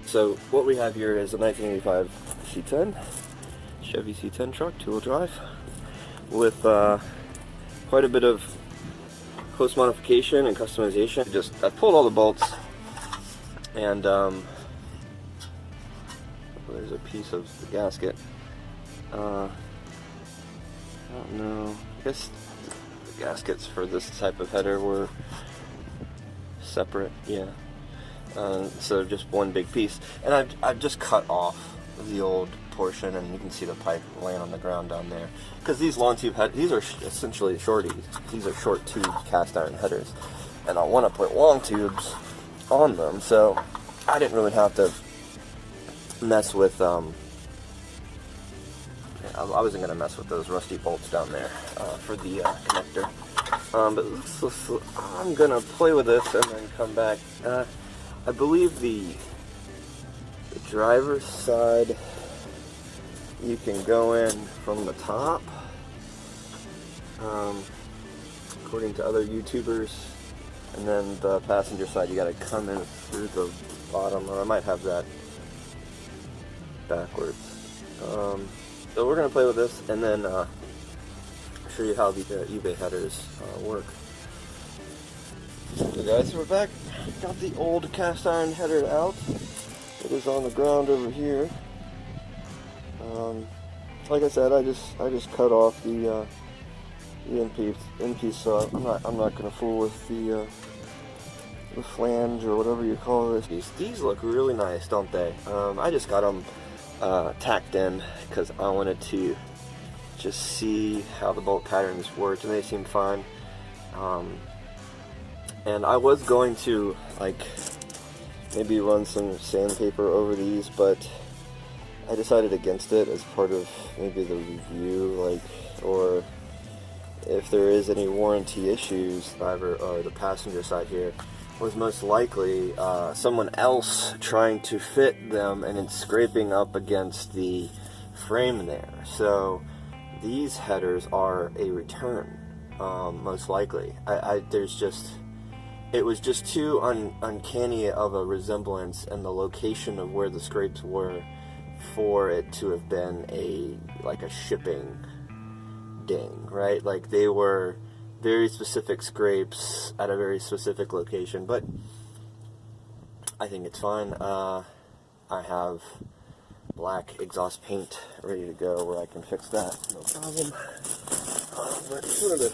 So what we have here is a 1985 C10, Chevy C10 truck, two-wheel drive, with quite a bit of post modification and customization. I pulled all the bolts, and there's a piece of the gasket. I don't know. I guess the gaskets for this type of header were separate. Yeah. So just one big piece, and I've just cut off the old portion, and you can see the pipe laying on the ground down there. Because these long tube these are essentially shorties. These are short tube cast iron headers, and I want to put long tubes on them, so I didn't really have to mess with. I wasn't gonna mess with those rusty bolts down there for the connector. But I'm gonna play with this and then come back. I believe the driver's side, you can go in from the top, according to other YouTubers, and then the passenger side, you gotta come in through the bottom, or I might have that backwards. So we're gonna play with this, and then show you how the eBay headers work. Okay guys, so we're back. Got the old cast iron header out. It is on the ground over here. Like I said, I just cut off the end piece, so I'm not gonna fool with the flange or whatever you call this. These look really nice, don't they? I just got them tacked in because I wanted to just see how the bolt patterns worked, and they seem fine. And I was going to maybe run some sandpaper over these, but I decided against it as part of maybe the review, or if there is any warranty issues, driver or the passenger side here was most likely someone else trying to fit them, and it's scraping up against the frame there. So these headers are a return, most likely. It was just too uncanny of a resemblance in the location of where the scrapes were for it to have been a shipping ding, right? Like, they were very specific scrapes at a very specific location, but I think it's fine. I have black exhaust paint ready to go where I can fix that, no problem. But sort of to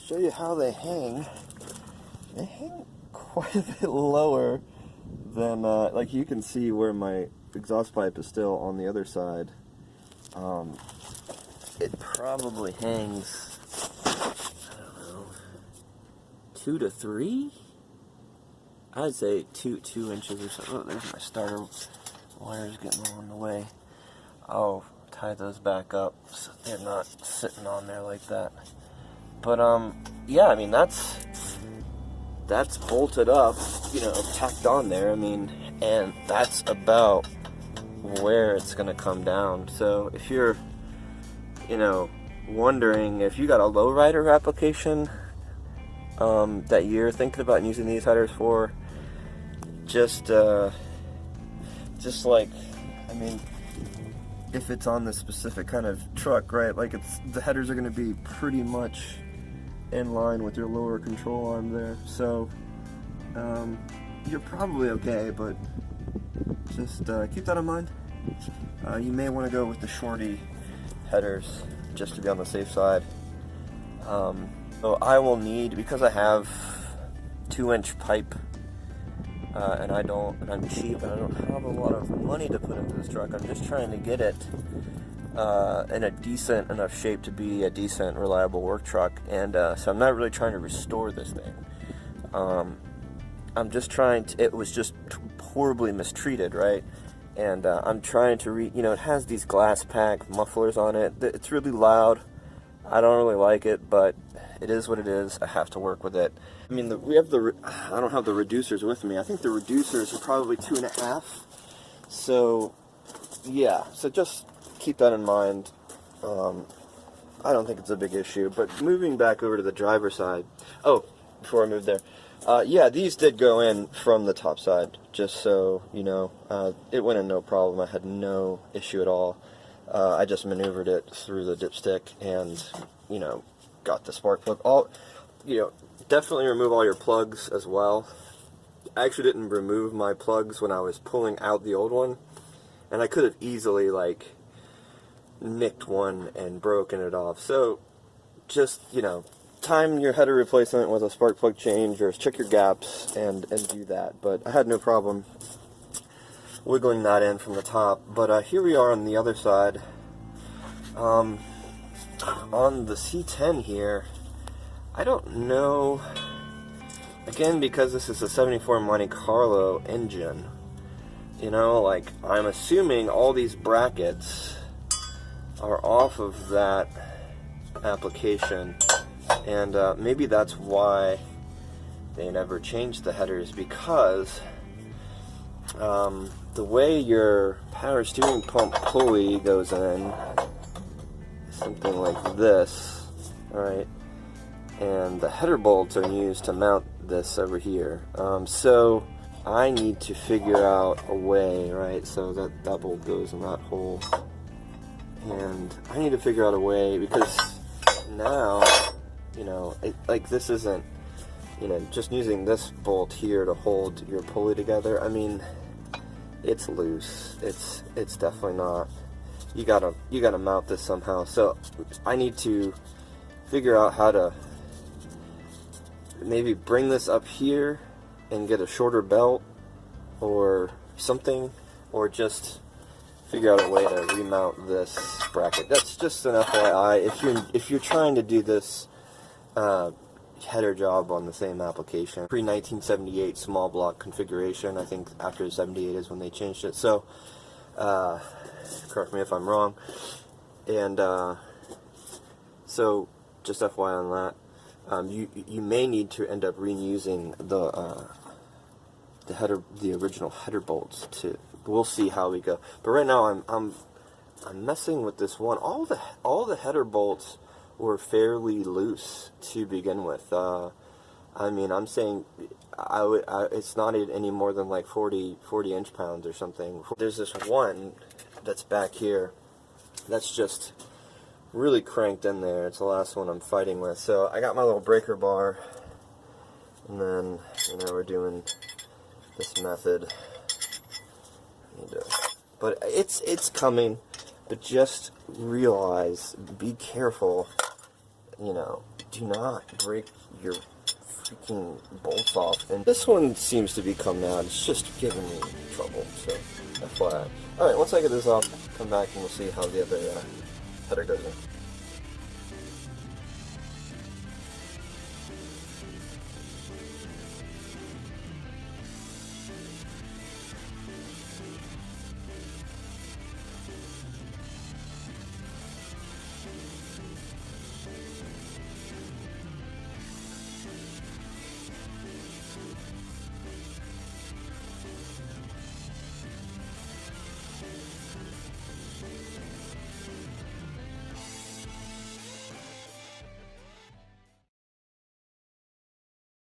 show you how they hang quite a bit lower than, like you can see where my exhaust pipe is still on the other side. It probably hangs, I don't know, 2 to 3? I'd say 2 inches or so. Oh, there's my starter wires getting on the way. I'll tie those back up so they're not sitting on there like that. But yeah, I mean, that's bolted up, tacked on there. I mean, and that's about where it's gonna come down. So if you're, wondering if you got a lowrider application that you're thinking about using these headers for, if it's on this specific kind of truck, right? Like, the headers are going to be pretty much in line with your lower control arm there. So you're probably okay, but just keep that in mind. You may want to go with the shorty headers just to be on the safe side. So I will need, because I have 2-inch pipe, and I'm cheap, and I don't have a lot of money to put into this truck. I'm just trying to get it in a decent enough shape to be a decent, reliable work truck, and so I'm not really trying to restore this thing. I'm just trying to, it was just horribly mistreated, right? And I'm trying to it has these glass pack mufflers on it. It's really loud. I don't really like it, but it is what it is. I have to work with it. I mean, I don't have the reducers with me. I think the reducers are probably 2.5. So, yeah. So just keep that in mind. I don't think it's a big issue. But moving back over to the driver's side. Oh, before I move there, Yeah, these did go in from the top side, just so you know. It went in no problem. I had no issue at all. I just maneuvered it through the dipstick and, you know, got the spark plug. Definitely remove all your plugs as well. I actually didn't remove my plugs when I was pulling out the old one, and I could have easily, like, nicked one and broken it off. So, just, you know, time your header replacement with a spark plug change, or check your gaps and do that. But I had no problem wiggling that in from the top. But here we are on the other side. On the C10 here, I don't know, again, because this is a 74 Monte Carlo engine, you know, like, I'm assuming all these brackets are off of that application, and maybe that's why they never changed the headers, because the way your power steering pump pulley goes in, something like this, alright, and the header bolts are used to mount this over here. So I need to figure out a way, right, so that bolt goes in that hole, and I need to figure out a way, because now, you know, like, this isn't, you know, just using this bolt here to hold your pulley together, I mean, it's loose. It's definitely not. You gotta mount this somehow. So I need to figure out how to maybe bring this up here and get a shorter belt or something, or just figure out a way to remount this bracket. That's just an FYI. If you're trying to do this header job on the same application, pre-1978 small block configuration. I think after 78 is when they changed it. So correct me if I'm wrong. And so just FYI on that, you may need to end up reusing the original header bolts. We'll see how we go. But right now I'm messing with this one. All the header bolts were fairly loose to begin with. I mean, I'm saying it's not any more than like 40 inch-pounds or something. There's this one that's back here that's just really cranked in there. It's the last one I'm fighting with. So I got my little breaker bar, and then, you know, we're doing this method. But it's coming. But just realize, be careful, you know, do not break your freaking bolts off. And this one seems to be coming out. It's just giving me trouble, so FYI. Alright, once I get this off, come back and we'll see how the other header goes in.